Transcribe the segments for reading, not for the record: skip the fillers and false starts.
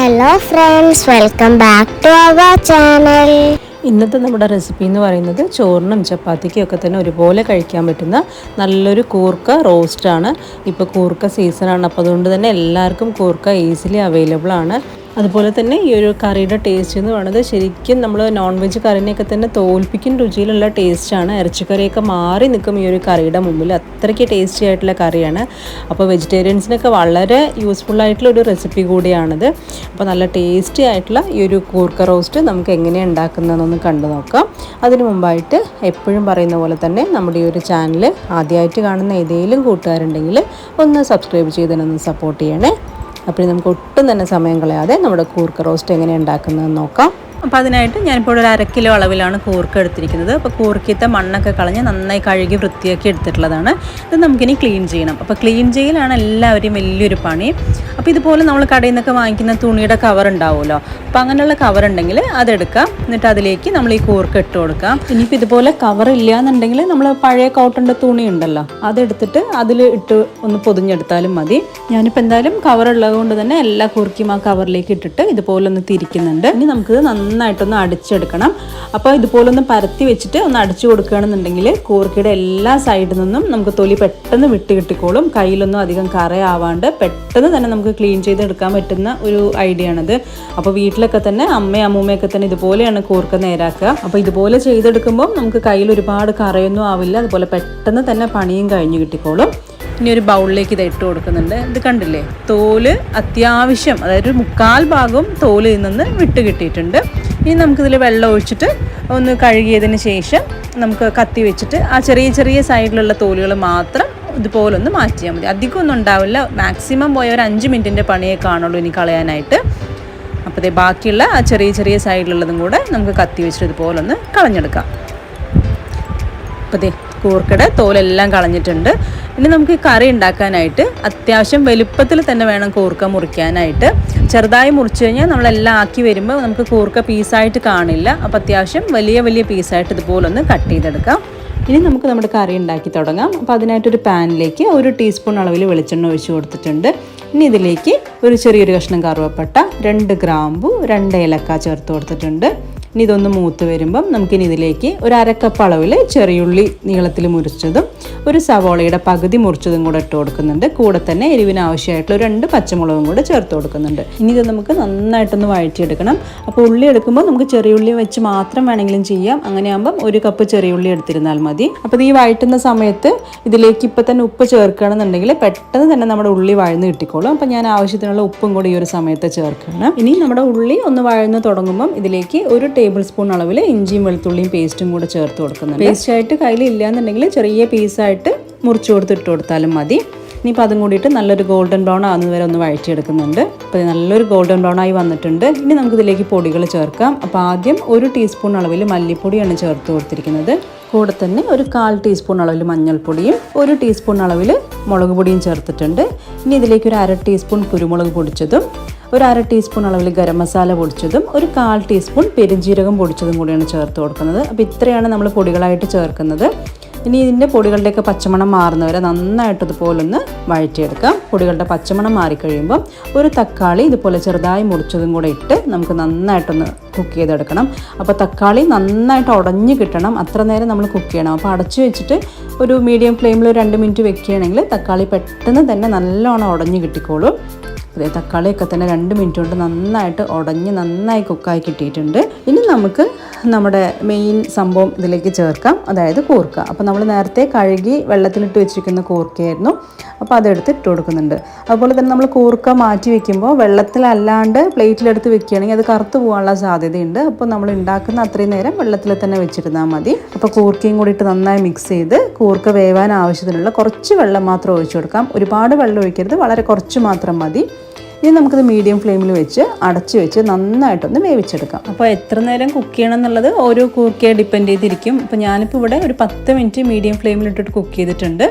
Hello friends, welcome back to our channel. ഇന്നത്തെ നമ്മുടെ recipe എന്ന് പറയുന്നത് ചോറിനും ചപ്പാത്തിക്കും ഒക്കെ തന്നെ ഒരുപോലെ കഴിക്കാൻ പറ്റുന്ന നല്ലൊരു കൂർക്ക റോസ്റ്റാണ്. ഇപ്പോൾ കൂർക്ക സീസണാണ്, അപ്പോൾ അതുകൊണ്ട് തന്നെ എല്ലാവർക്കും കൂർക്ക ഈസിലി അവൈലബിൾ ആണ്. അതുപോലെ തന്നെ ഈ ഒരു കറിയുടെ ടേസ്റ്റ് എന്ന് പറയുന്നത് ശരിക്കും നമ്മൾ നോൺ വെജ് കറിനെയൊക്കെ തന്നെ തോൽപ്പിക്കും രുചിയിലുള്ള ടേസ്റ്റാണ്. ഇറച്ചിക്കറിയൊക്കെ മാറി നിൽക്കും ഈ ഒരു കറിയുടെ മുമ്പിൽ, അത്രയ്ക്ക് ടേസ്റ്റി ആയിട്ടുള്ള കറിയാണ്. അപ്പോൾ വെജിറ്റേറിയൻസിനൊക്കെ വളരെ യൂസ്ഫുൾ ആയിട്ടുള്ള ഒരു റെസിപ്പി കൂടിയാണിത്. അപ്പോൾ നല്ല ടേസ്റ്റി ആയിട്ടുള്ള ഈ ഒരു കൂർക്ക റോസ്റ്റ് നമുക്ക് എങ്ങനെയാണ് ഉണ്ടാക്കുന്നതെന്നൊന്ന് കണ്ടു നോക്കാം. അതിനു മുമ്പായിട്ട് എപ്പോഴും പറയുന്ന പോലെ തന്നെ നമ്മുടെ ഈ ഒരു ചാനൽ ആദ്യമായിട്ട് കാണുന്ന ഏതെങ്കിലും കൂട്ടുകാരുണ്ടെങ്കിൽ ഒന്ന് സബ്സ്ക്രൈബ് ചെയ്തതിനൊന്ന് സപ്പോർട്ട് ചെയ്യണേ. അപ്പോൾ നമുക്ക് ഒട്ടും തന്നെ സമയം കളയാതെ നമ്മുടെ കൂർക്ക റോസ്റ്റ് എങ്ങനെയാണ് ഉണ്ടാക്കുന്നതെന്ന് നോക്കാം. അപ്പോൾ അതിനായിട്ട് ഞാനിപ്പോൾ ഒരു 1/2 കിലോ അളവിലാണ് കൂർക്ക എടുത്തിരിക്കുന്നത്. അപ്പോൾ കൂർക്കത്തെ മണ്ണൊക്കെ കളഞ്ഞ് നന്നായി കഴുകി വൃത്തിയാക്കി എടുത്തിട്ടുള്ളതാണ്. ഇത് നമുക്കിനി ക്ലീൻ ചെയ്യണം. അപ്പോൾ ക്ലീൻ ചെയ്യലാണ് എല്ലാവരെയും വലിയൊരു പണി. അപ്പോൾ ഇതുപോലെ നമ്മൾ കടയിൽ നിന്നൊക്കെ വാങ്ങിക്കുന്ന തുണിയുടെ കവർ ഉണ്ടാവുമല്ലോ, അപ്പോൾ അങ്ങനെയുള്ള കവർ ഉണ്ടെങ്കിൽ അതെടുക്കാം. എന്നിട്ട് അതിലേക്ക് നമ്മൾ ഈ കൂർക്ക ഇട്ട് കൊടുക്കാം. ഇനിയിപ്പോൾ ഇതുപോലെ കവർ ഇല്ല എന്നുണ്ടെങ്കിൽ നമ്മൾ പഴയ കോട്ടൻ്റെ തുണി ഉണ്ടല്ലോ, അതെടുത്തിട്ട് അതിൽ ഇട്ട് ഒന്ന് പൊതിഞ്ഞെടുത്താലും മതി. ഞാനിപ്പോൾ എന്തായാലും കവർ ഉള്ളത് കൊണ്ട് തന്നെ എല്ലാ കൂർക്കയും ആ കവറിലേക്ക് ഇട്ടിട്ട് ഇതുപോലെ ഒന്ന് തിരിക്കുന്നുണ്ട്. ഇനി നമുക്കിത് നന്നായിട്ടൊന്ന് അടിച്ചെടുക്കണം. അപ്പോൾ ഇതുപോലെ ഒന്ന് പരത്തി വെച്ചിട്ട് ഒന്ന് അടിച്ചു കൊടുക്കുകയാണെന്നുണ്ടെങ്കിൽ കൂർക്കയുടെ എല്ലാ സൈഡിൽ നിന്നും നമുക്ക് തൊലി പെട്ടെന്ന് വിട്ട് കിട്ടിക്കോളും. കയ്യിലൊന്നും അധികം കറയാവാണ്ട് പെട്ടെന്ന് തന്നെ നമുക്ക് ക്ലീൻ ചെയ്തെടുക്കാൻ പറ്റുന്ന ഒരു ഐഡിയ ആണിത്. അപ്പോൾ വീട്ടിലൊക്കെ തന്നെ അമ്മയും അമ്മൂമ്മയൊക്കെ തന്നെ ഇതുപോലെയാണ് കൂർക്ക നേരാക്കുക. അപ്പോൾ ഇതുപോലെ ചെയ്തെടുക്കുമ്പോൾ നമുക്ക് കയ്യിൽ ഒരുപാട് കറയൊന്നും ആവില്ല, അതുപോലെ പെട്ടെന്ന് തന്നെ പണിയും കഴിഞ്ഞ് കിട്ടിക്കോളും. ഇനി ഒരു ബൗളിലേക്ക് ഇത് ഇട്ട് കൊടുക്കുന്നുണ്ട്. ഇത് കണ്ടില്ലേ, തോല് അത്യാവശ്യം, അതായത് ഒരു 1/4 ഭാഗവും തോലിൽ നിന്ന് വിട്ട് കിട്ടിയിട്ടുണ്ട്. ഇനി നമുക്കിതിൽ വെള്ളം ഒഴിച്ചിട്ട് ഒന്ന് കഴുകിയതിന് ശേഷം നമുക്ക് കത്തി വെച്ചിട്ട് ആ ചെറിയ ചെറിയ സൈഡിലുള്ള തോലുകൾ മാത്രം ഇതുപോലെ ഒന്ന് മാറ്റിയാൽ മതി. അധികം ഒന്നും ഉണ്ടാവില്ല, മാക്സിമം പോയ ഒരു 5 മിനിറ്റിൻ്റെ പണിയേ കാണുള്ളൂ ഇനി കളയാനായിട്ട്. അപ്പോൾ ബാക്കിയുള്ള ആ ചെറിയ ചെറിയ സൈഡിലുള്ളതും കൂടെ നമുക്ക് കത്തി വെച്ചിട്ട് ഇതുപോലെ ഒന്ന് കളഞ്ഞെടുക്കാം. അപ്പോൾ കൂർക്കയുടെ തോലെല്ലാം കളഞ്ഞിട്ടുണ്ട്. ഇനി നമുക്ക് കറി ഉണ്ടാക്കാനായിട്ട് അത്യാവശ്യം വലുപ്പത്തിൽ തന്നെ വേണം കൂർക്ക മുറിക്കാനായിട്ട്. ചെറുതായി മുറിച്ച് കഴിഞ്ഞാൽ നമ്മളെല്ലാം ആക്കി വരുമ്പോൾ നമുക്ക് കൂർക്ക പീസായിട്ട് കാണില്ല. അപ്പോൾ അത്യാവശ്യം വലിയ വലിയ പീസായിട്ട് ഇതുപോലെ ഒന്ന് കട്ട് ചെയ്തെടുക്കാം. ഇനി നമുക്ക് നമ്മുടെ കറി ഉണ്ടാക്കി തുടങ്ങാം. അപ്പോൾ അതിനായിട്ടൊരു പാനിലേക്ക് 1 ടീസ്പൂൺ അളവിൽ വെളിച്ചെണ്ണ ഒഴിച്ച് കൊടുത്തിട്ടുണ്ട്. ഇനി ഇതിലേക്ക് ഒരു ചെറിയൊരു കഷ്ണം കറുവപ്പട്ട, 2 ഗ്രാമ്പു, 2 ഏലക്ക ചേർത്ത് കൊടുത്തിട്ടുണ്ട്. ഇനി ഇതൊന്ന് മൂത്ത് വരുമ്പം നമുക്കിനി ഇതിലേക്ക് ഒരു 1/2 കപ്പ് അളവിൽ ചെറിയുള്ളി നീളത്തിൽ മുറിച്ചതും ഒരു സവോളയുടെ പകുതി മുറിച്ചതും കൂടെ ഇട്ട് കൊടുക്കുന്നുണ്ട്. കൂടെ തന്നെ എരിവിന് ആവശ്യമായിട്ടുള്ള 2 പച്ചമുളകും കൂടെ ചേർത്ത് കൊടുക്കുന്നുണ്ട്. ഇനി ഇത് നമുക്ക് നന്നായിട്ടൊന്ന് വഴറ്റിയെടുക്കണം. അപ്പോൾ ഉള്ളി എടുക്കുമ്പോൾ നമുക്ക് ചെറിയുള്ളി വെച്ച് മാത്രം വേണമെങ്കിലും ചെയ്യാം. അങ്ങനെയാകുമ്പം 1 കപ്പ് ചെറിയുള്ളി എടുത്തിരുന്നാൽ മതി. അപ്പോൾ ഈ വഴറ്റുന്ന സമയത്ത് ഇതിലേക്ക് ഇപ്പം തന്നെ ഉപ്പ് ചേർക്കുകയാണെന്നുണ്ടെങ്കിൽ പെട്ടെന്ന് തന്നെ നമ്മുടെ ഉള്ളി വഴന്ന് കിട്ടിക്കോളും. അപ്പോൾ ഞാൻ ആവശ്യത്തിനുള്ള ഉപ്പും കൂടി ഈ ഒരു സമയത്ത് ചേർക്കണം. ഇനി നമ്മുടെ ഉള്ളി ഒന്ന് വഴന്ന് തുടങ്ങുമ്പം ഇതിലേക്ക് 1 ടേബിൾ സ്പൂൺ അളവിൽ ഇഞ്ചിയും വെളുത്തുള്ളിയും പേസ്റ്റും കൂടെ ചേർത്ത് കൊടുക്കുന്നുണ്ട്. പേസ്റ്റായിട്ട് കയ്യിൽ ഇല്ലയെന്നുണ്ടെങ്കിൽ ചെറിയ പീസായിട്ട് മുറിച്ച് കൊടുത്തിട്ട് കൊടുത്താലും മതി. ഇനിയിപ്പോൾ അതും കൂടിയിട്ട് നല്ലൊരു ഗോൾഡൻ ബ്രൗൺ ആകുന്നത് വരെ ഒന്ന് വഴറ്റിയെടുക്കുന്നുണ്ട്. അപ്പോൾ നല്ലൊരു ഗോൾഡൻ ബ്രൗൺ ആയി വന്നിട്ടുണ്ട്. ഇനി നമുക്കിതിലേക്ക് പൊടികൾ ചേർക്കാം. അപ്പോൾ ആദ്യം 1 ടീസ്പൂൺ അളവിൽ മല്ലിപ്പൊടിയാണ് ചേർത്ത് കൊടുത്തിരിക്കുന്നത്. കൂടെ തന്നെ ഒരു 1/4 ടീസ്പൂൺ അളവിൽ മഞ്ഞൾപ്പൊടിയും 1 ടീസ്പൂൺ അളവിൽ മുളക് പൊടിയും ചേർത്തിട്ടുണ്ട്. ഇനി ഇതിലേക്ക് ഒരു 1/2 ടീസ്പൂൺ കുരുമുളക് പൊടിച്ചതും ഒരു 1/2 ടീസ്പൂൺ അളവിൽ ഗരം മസാല പൊടിച്ചതും ഒരു 1/4 ടീസ്പൂൺ പെരുംജീരകം പൊടിച്ചതും കൂടിയാണ് ചേർത്ത് കൊടുക്കുന്നത്. അപ്പോൾ ഇത്രയാണ് നമ്മൾ പൊടികളായിട്ട് ചേർക്കുന്നത്. ഇനി ഇതിൻ്റെ പൊടികളുടെയൊക്കെ പച്ചമണം മാറുന്നവരെ നന്നായിട്ട് ഇതുപോലൊന്ന് വഴറ്റിയെടുക്കാം. പൊടികളുടെ പച്ചമണം മാറിക്കഴിയുമ്പം ഒരു തക്കാളി ഇതുപോലെ ചെറുതായി മുറിച്ചതും കൂടെ ഇട്ട് നമുക്ക് നന്നായിട്ടൊന്ന് കുക്ക് ചെയ്തെടുക്കണം. അപ്പോൾ തക്കാളി നന്നായിട്ട് ഉടഞ്ഞ് കിട്ടണം, അത്ര നേരം നമ്മൾ കുക്ക് ചെയ്യണം. അപ്പോൾ അടച്ചു വെച്ചിട്ട് ഒരു മീഡിയം ഫ്ലെയിമിൽ 2 മിനിറ്റ് വെക്കുകയാണെങ്കിൽ തക്കാളി പെട്ടെന്ന് തന്നെ നല്ലോണം ഉടഞ്ഞ് കിട്ടിക്കോളും. അതെ, തക്കാളിയൊക്കെ തന്നെ 2 മിനിറ്റ് കൊണ്ട് നന്നായിട്ട് ഉടഞ്ഞ് നന്നായി കുക്കായി കിട്ടിയിട്ടുണ്ട്. ഇനി നമുക്ക് നമ്മുടെ മെയിൻ സംഭവം ഇതിലേക്ക് ചേർക്കാം, അതായത് കൂർക്ക. അപ്പോൾ നമ്മൾ നേരത്തെ കഴുകി വെള്ളത്തിലിട്ട് വെച്ചിരിക്കുന്ന കൂർക്കയായിരുന്നു, അപ്പോൾ അതെടുത്ത് ഇട്ട് കൊടുക്കുന്നുണ്ട്. അതുപോലെ തന്നെ നമ്മൾ കൂർക്ക മാറ്റി വെക്കുമ്പോൾ വെള്ളത്തിലല്ലാണ്ട് പ്ലേറ്റിലെടുത്ത് വെക്കുകയാണെങ്കിൽ അത് കറുത്ത് പോകാനുള്ള സാധ്യതയുണ്ട്. അപ്പോൾ നമ്മൾ ഉണ്ടാക്കുന്ന അത്രയും നേരം വെള്ളത്തിൽ തന്നെ വെച്ചിരുന്നാൽ മതി. അപ്പോൾ കൂർക്കയും കൂടി ഇട്ട് നന്നായി മിക്സ് ചെയ്ത് കൂർക്ക വേവാൻ ആവശ്യത്തിനുള്ള കുറച്ച് വെള്ളം മാത്രം ഒഴിച്ചു കൊടുക്കാം. ഒരുപാട് വെള്ളം ഒഴിക്കരുത്, വളരെ കുറച്ച് മാത്രം മതി. ഇനി നമുക്കിത് മീഡിയം ഫ്ലെയിമിൽ വെച്ച് അടച്ച് വെച്ച് നന്നായിട്ടൊന്ന് വേവിച്ചെടുക്കാം. അപ്പോൾ എത്ര നേരം കുക്ക് ചെയ്യണം എന്നുള്ളത് ഓരോ കൂർക്കയെ ഡിപ്പെൻഡ് ചെയ്തിരിക്കും. അപ്പോൾ ഞാനിപ്പോൾ ഇവിടെ ഒരു 10 മിനിറ്റ് മീഡിയം ഫ്ലെയിമിലിട്ടിട്ട് കുക്ക് ചെയ്തിട്ടുണ്ട്.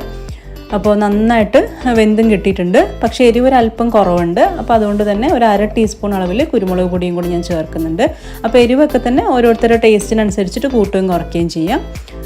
അപ്പോൾ നന്നായിട്ട് വെന്തും കിട്ടിയിട്ടുണ്ട്. പക്ഷേ എരിവ് ഒരല്പം കുറവുണ്ട്. അപ്പോൾ അതുകൊണ്ട് തന്നെ ഒരു 1/2 ടീസ്പൂൺ അളവിൽ കുരുമുളക് പൊടിയും കൂടി ഞാൻ ചേർക്കുന്നുണ്ട്. അപ്പോൾ എരിവൊക്കെ തന്നെ ഓരോരുത്തരുടെ ടേസ്റ്റിനനുസരിച്ചിട്ട് കൂട്ടുകയും കുറയ്ക്കുകയും ചെയ്യാം.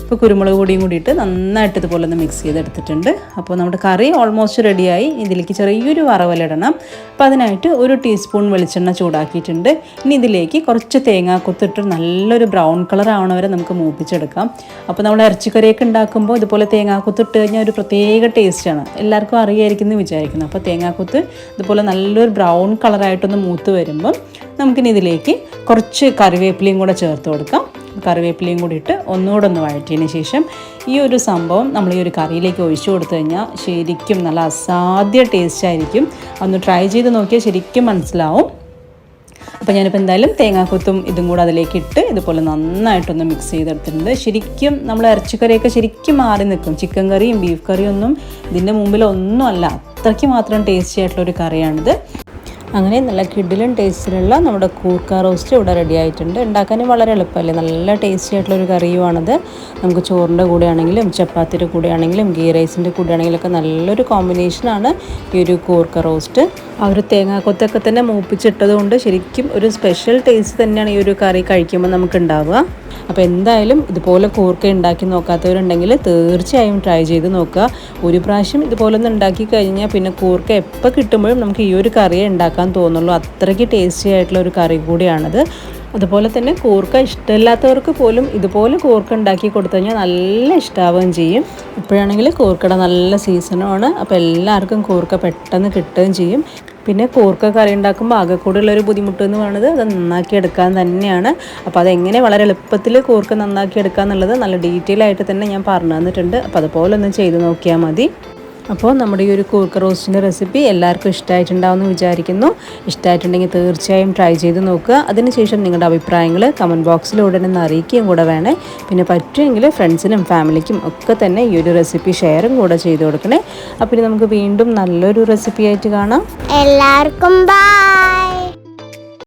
ഇപ്പോൾ കുരുമുളക് പൊടിയും കൂടിയിട്ട് നന്നായിട്ട് ഇതുപോലെ ഒന്ന് മിക്സ് ചെയ്തെടുത്തിട്ടുണ്ട്. അപ്പോൾ നമ്മുടെ കറി ഓൾമോസ്റ്റ് റെഡിയായി. ഇതിലേക്ക് ചെറിയൊരു വറവലിടണം. അപ്പോൾ അതിനായിട്ട് 1 ടീസ്പൂൺ വെളിച്ചെണ്ണ ചൂടാക്കിയിട്ടുണ്ട്. ഇനി ഇതിലേക്ക് കുറച്ച് തേങ്ങാക്കൊത്തിട്ട് നല്ലൊരു ബ്രൗൺ കളർ ആവണവരെ നമുക്ക് മൂപ്പിച്ചെടുക്കാം. അപ്പോൾ നമ്മൾ ഇറച്ചിക്കറിയൊക്കെ ഉണ്ടാക്കുമ്പോൾ ഇതുപോലെ തേങ്ങാക്കൊത്തിട്ട് കഴിഞ്ഞാൽ ഒരു പ്രത്യേക ടേസ്റ്റാണ്. എല്ലാവർക്കും അറിയായിരിക്കും എന്ന് വിചാരിക്കുന്നു. അപ്പോൾ തേങ്ങാക്കൊത്ത് ഇതുപോലെ നല്ലൊരു ബ്രൗൺ കളറായിട്ടൊന്ന് മൂത്ത് വരുമ്പം നമുക്കിനി ഇതിലേക്ക് കുറച്ച് കറിവേപ്പിലയും കൂടെ ചേർത്ത് കൊടുക്കാം. കറിവേപ്പിലയും കൂടി ഇട്ട് ഒന്നുകൂടെ ഒന്ന് വഴറ്റിയതിന് ശേഷം ഈ ഒരു സംഭവം നമ്മൾ ഈ ഒരു കറിയിലേക്ക് ഒഴിച്ചു കൊടുത്തു കഴിഞ്ഞാൽ ശരിക്കും നല്ല അസാധ്യ ടേസ്റ്റ് ആയിരിക്കും. ഒന്ന് ട്രൈ ചെയ്ത് നോക്കിയാൽ ശരിക്കും മനസ്സിലാവും. അപ്പോൾ ഞാനിപ്പോൾ എന്തായാലും തേങ്ങാക്കൊത്തും ഇതും കൂടെ അതിലേക്ക് ഇട്ട് ഇതുപോലെ നന്നായിട്ടൊന്ന് മിക്സ് ചെയ്തെടുത്തിട്ടുണ്ട്. ശരിക്കും നമ്മൾ ഇറച്ചിക്കറിയൊക്കെ ശരിക്കും മാറി നിൽക്കും. ചിക്കൻ കറിയും ബീഫ് കറിയും ഒന്നും ഇതിൻ്റെ മുമ്പിൽ ഒന്നുമല്ല. അത്രയ്ക്ക് മാത്രം ടേസ്റ്റി ആയിട്ടുള്ളൊരു കറിയാണിത്. അങ്ങനെ നല്ല കിഡിലും ടേസ്റ്റിലുള്ള നമ്മുടെ കൂർക്ക റോസ്റ്റ് ഇവിടെ റെഡി ആയിട്ടുണ്ട്. ഉണ്ടാക്കാനും വളരെ എളുപ്പമല്ലേ, നല്ല ടേസ്റ്റി ആയിട്ടുള്ളൊരു കറിയുമാണിത്. നമുക്ക് ചോറിൻ്റെ കൂടെ ആണെങ്കിലും ചപ്പാത്തിയുടെ കൂടെ ആണെങ്കിലും ഗീ റൈസിൻ്റെ കൂടെ ആണെങ്കിലും ഒക്കെ നല്ലൊരു കോമ്പിനേഷനാണ് ഈ ഒരു കൂർക്ക റോസ്റ്റ്. ആ ഒരു തേങ്ങാക്കൊത്തൊക്കെ തന്നെ മൂപ്പിച്ചിട്ടത് കൊണ്ട് ശരിക്കും ഒരു സ്പെഷ്യൽ ടേസ്റ്റ് തന്നെയാണ് ഈ ഒരു കറി കഴിക്കുമ്പോൾ നമുക്ക് ഉണ്ടാവുക. അപ്പോൾ എന്തായാലും ഇതുപോലെ കൂർക്ക ഉണ്ടാക്കി നോക്കാത്തവരുണ്ടെങ്കിൽ തീർച്ചയായും ട്രൈ ചെയ്ത് നോക്കുക. ഒരു പ്രാവശ്യം ഇതുപോലെ ഒന്ന് ഉണ്ടാക്കി കഴിഞ്ഞാൽ പിന്നെ കൂർക്ക എപ്പോൾ കിട്ടുമ്പോഴും നമുക്ക് ഈ ഒരു കറിയെ ഉണ്ടാക്കാൻ തോന്നുള്ളൂ. അത്രയ്ക്ക് ടേസ്റ്റി ആയിട്ടുള്ള ഒരു കറി കൂടിയാണിത്. അതുപോലെ തന്നെ കൂർക്ക ഇഷ്ടമില്ലാത്തവർക്ക് പോലും ഇതുപോലെ കൂർക്ക ഉണ്ടാക്കി കൊടുത്തു കഴിഞ്ഞാൽ നല്ല ഇഷ്ടമാവുകയും ചെയ്യും. ഇപ്പോഴാണെങ്കിൽ കൂർക്കയുടെ നല്ല സീസണുമാണ്. അപ്പോൾ എല്ലാവർക്കും കൂർക്ക പെട്ടെന്ന് കിട്ടുകയും ചെയ്യും. പിന്നെ കൂർക്ക കറി ഉണ്ടാക്കുമ്പോൾ ആകെ കൂടെയുള്ളൊരു ബുദ്ധിമുട്ട് എന്ന് പറയുന്നത് അത് നന്നാക്കി എടുക്കാൻ തന്നെയാണ്. അപ്പോൾ അതെങ്ങനെ വളരെ എളുപ്പത്തിൽ കൂർക്ക നന്നാക്കി എടുക്കുക എന്നുള്ളത് നല്ല ഡീറ്റെയിൽ ആയിട്ട് തന്നെ ഞാൻ പറഞ്ഞു തന്നിട്ടുണ്ട്. അപ്പോൾ അതുപോലെ ഒന്ന് ചെയ്ത് നോക്കിയാൽ മതി. അപ്പോൾ നമ്മുടെ ഈ ഒരു കൂർക്ക റോസ്റ്റിൻ്റെ റെസിപ്പി എല്ലാവർക്കും ഇഷ്ടമായിട്ടുണ്ടാവുമെന്ന് വിചാരിക്കുന്നു. ഇഷ്ടമായിട്ടുണ്ടെങ്കിൽ തീർച്ചയായും ട്രൈ ചെയ്ത് നോക്കുക. അതിനുശേഷം നിങ്ങളുടെ അഭിപ്രായങ്ങൾ കമൻറ്റ് ബോക്സിലൂടെ നിന്ന് അറിയിക്കുകയും കൂടെ വേണേ. പിന്നെ പറ്റുമെങ്കിൽ ഫ്രണ്ട്സിനും ഫാമിലിക്കും ഒക്കെ തന്നെ ഈ ഒരു റെസിപ്പി ഷെയറും കൂടെ ചെയ്ത് കൊടുക്കണേ. അപ്പോൾ ഇനി നമുക്ക് വീണ്ടും നല്ലൊരു റെസിപ്പി ആയിട്ട് കാണാം. എല്ലാവർക്കും ബൈ.